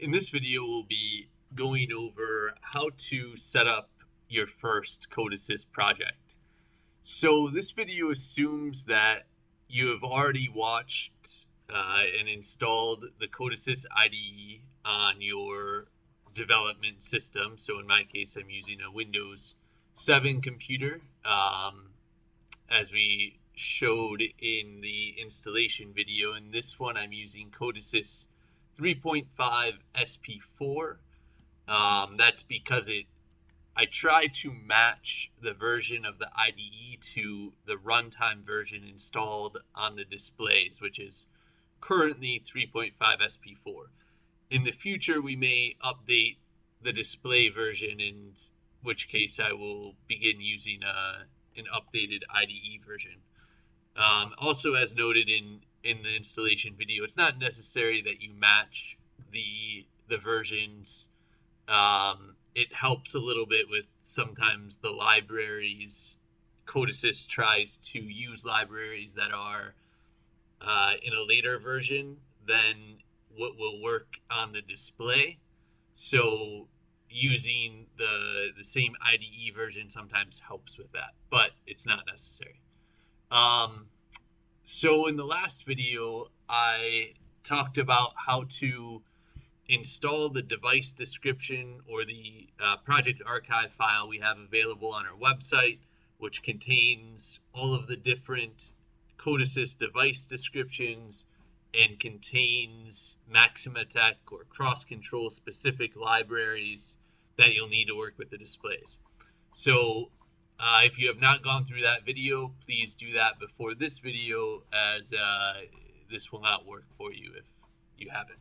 In this video, we'll be going over how to set up your first CODESYS project. So this video assumes that you have already watched and installed the CODESYS IDE on your development system. So in my case, I'm using a Windows 7 computer, as we showed in the installation video. In this one, I'm using CODESYS 3.5 SP4. That's because I try to match the version of the IDE to the runtime version installed on the displays, which is currently 3.5 SP4. In the future, we may update the display version, in which case I will begin using an updated IDE version. Also, as noted in the installation video, it's not necessary that you match the versions. It helps a little bit with sometimes the libraries. CODESYS tries to use libraries that are in a later version than what will work on the display. So using the same IDE version sometimes helps with that, but it's not necessary. So in the last video, I talked about how to install the device description or the project archive file we have available on our website, which contains all of the different CODESYS device descriptions and contains Maximatech or CrossControl specific libraries that you'll need to work with the displays. So if you have not gone through that video, please do that before this video, as this will not work for you if you haven't.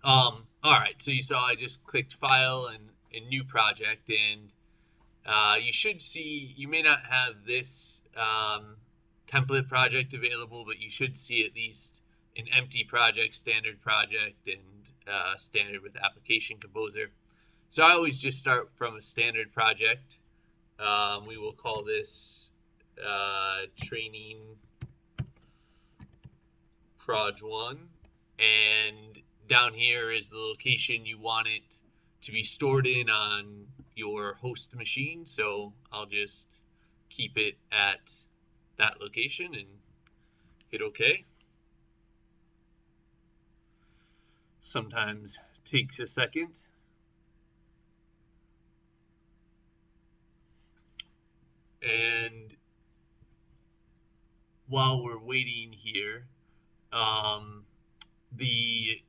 All right, so you saw I just clicked File and New Project, and you should see, you may not have this template project available, but you should see at least an empty project, standard project, and standard with application composer. So I always just start from a standard project. We will call this training proj 1, and down here is the location you want it to be stored in on your host machine. So I'll just keep it at that location and hit OK. Sometimes takes a second. And while we're waiting here, the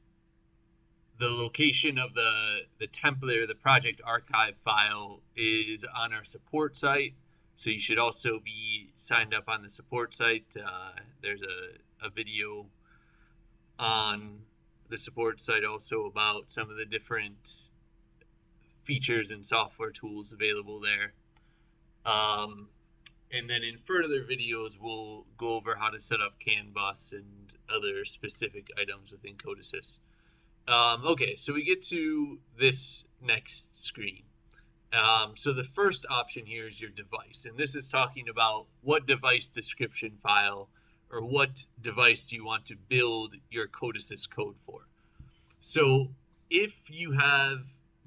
location of the template or the project archive file is on our support site. So you should also be signed up on the support site. There's a video on the support site also about some of the different features and software tools available there. And then in further videos, we'll go over how to set up CAN bus and other specific items within CODESYS. Okay, so we get to this next screen. So the first option here is your device, and this is talking about what device description file or what device do you want to build your CODESYS code for. So if you have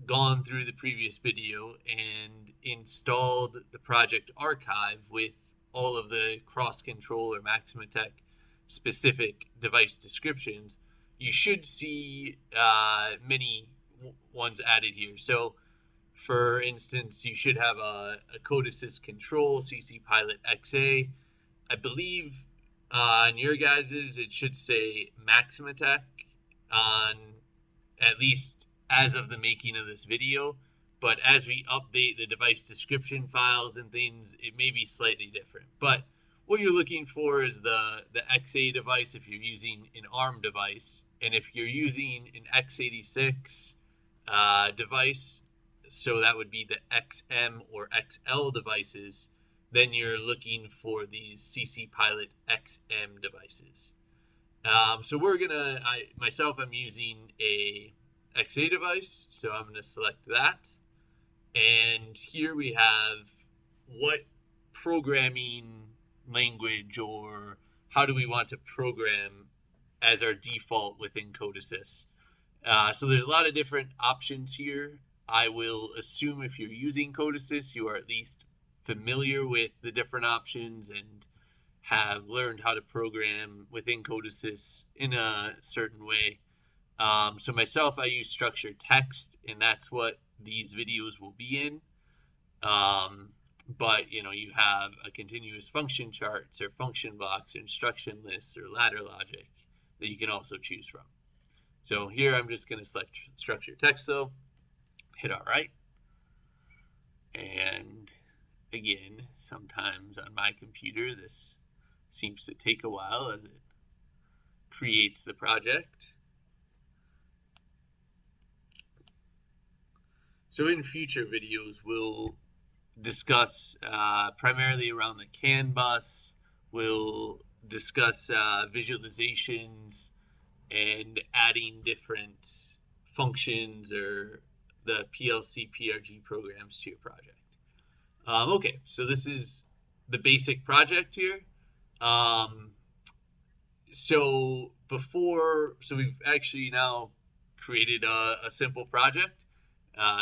gone through the previous video and installed the project archive with all of the CrossControl or Maximatech specific device descriptions, you should see many ones added here. So for instance, you should have a CODESYS control CC Pilot XA. I believe on your guys's it should say Maximatech on, at least as of the making of this video, but as we update the device description files and things, it may be slightly different. But what you're looking for is the XA device if you're using an ARM device, and if you're using an x86 device, so that would be the XM or XL devices, then you're looking for these CC Pilot XM devices. So we're gonna, I'm using a XA device, so I'm going to select that, and here we have what programming language or how do we want to program as our default within CODESYS. So there's a lot of different options here. I will assume if you're using CODESYS, you are at least familiar with the different options and have learned how to program within CODESYS in a certain way. So myself, I use structured text, and that's what these videos will be in. But you have a continuous function charts or function blocks, or instruction lists, or ladder logic that you can also choose from. So here I'm just going to select structured text though, hit all right. And again, sometimes on my computer this seems to take a while as it creates the project. So in future videos, we'll discuss primarily around the CAN bus. We'll discuss visualizations and adding different functions or the PLC PRG programs to your project. Okay, so this is the basic project here. So we've actually now created a simple project.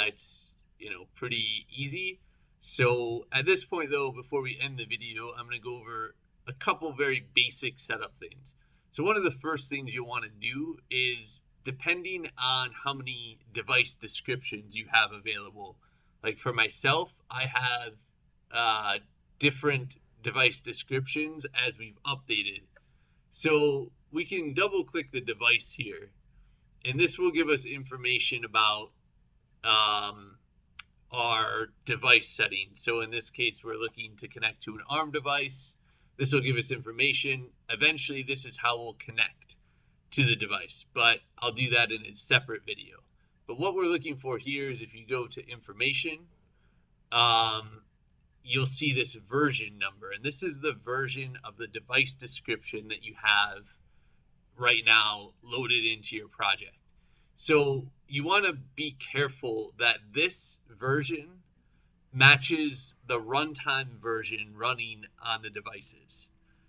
It's pretty easy. So at this point though, before we end the video, I'm going to go over a couple very basic setup things. So one of the first things you'll want to do is, depending on how many device descriptions you have available, like for myself, I have different device descriptions as we've updated. So we can double click the device here, and this will give us information about our device settings. So in this case, we're looking to connect to an ARM device. This will give us information. Eventually, this is how we'll connect to the device, but I'll do that in a separate video. But what we're looking for here is, if you go to information, you'll see this version number, and this is the version of the device description that you have right now loaded into your project. So you want to be careful that this version matches the runtime version running on the devices.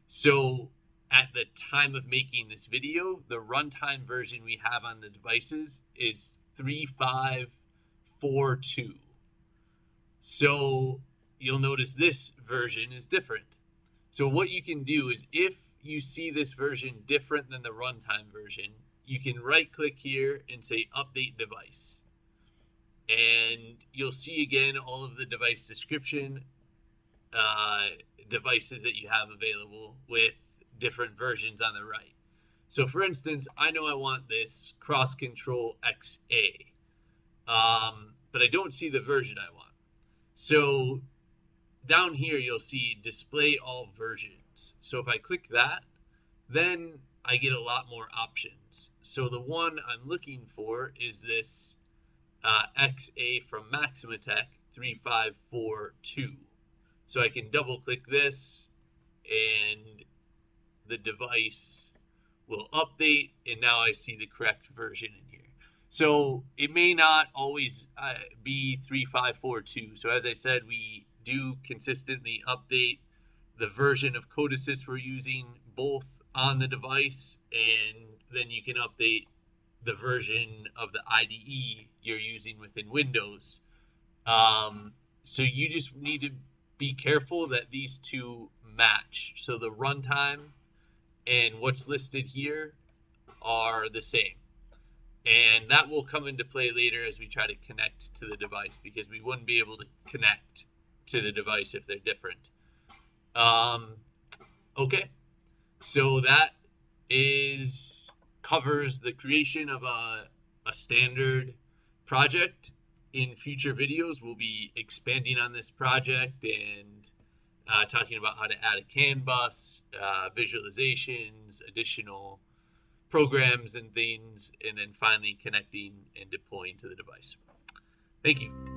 So at the time of making this video, the runtime version we have on the devices is 3542. So you'll notice this version is different. So what you can do is, if you see this version different than the runtime version, you can right click here and say update device. And you'll see again all of the device description devices that you have available with different versions on the right. So for instance, I know I want this CrossControl XA, but I don't see the version I want. So down here you'll see display all versions. So if I click that, then I get a lot more options. So the one I'm looking for is this XA from Maximatech 3542. So I can double click this and the device will update, and now I see the correct version in here. So it may not always be 3542. So as I said, we do consistently update the version of CODESYS we're using both on the device, and then you can update the version of the IDE you're using within Windows. So you just need to be careful that these two match. So the runtime and what's listed here are the same. And that will come into play later as we try to connect to the device, because we wouldn't be able to connect to the device if they're different. Okay, so that covers the creation of a standard project. In future videos, we'll be expanding on this project and talking about how to add a CAN bus, visualizations, additional programs and things, and then finally connecting and deploying to the device. Thank you.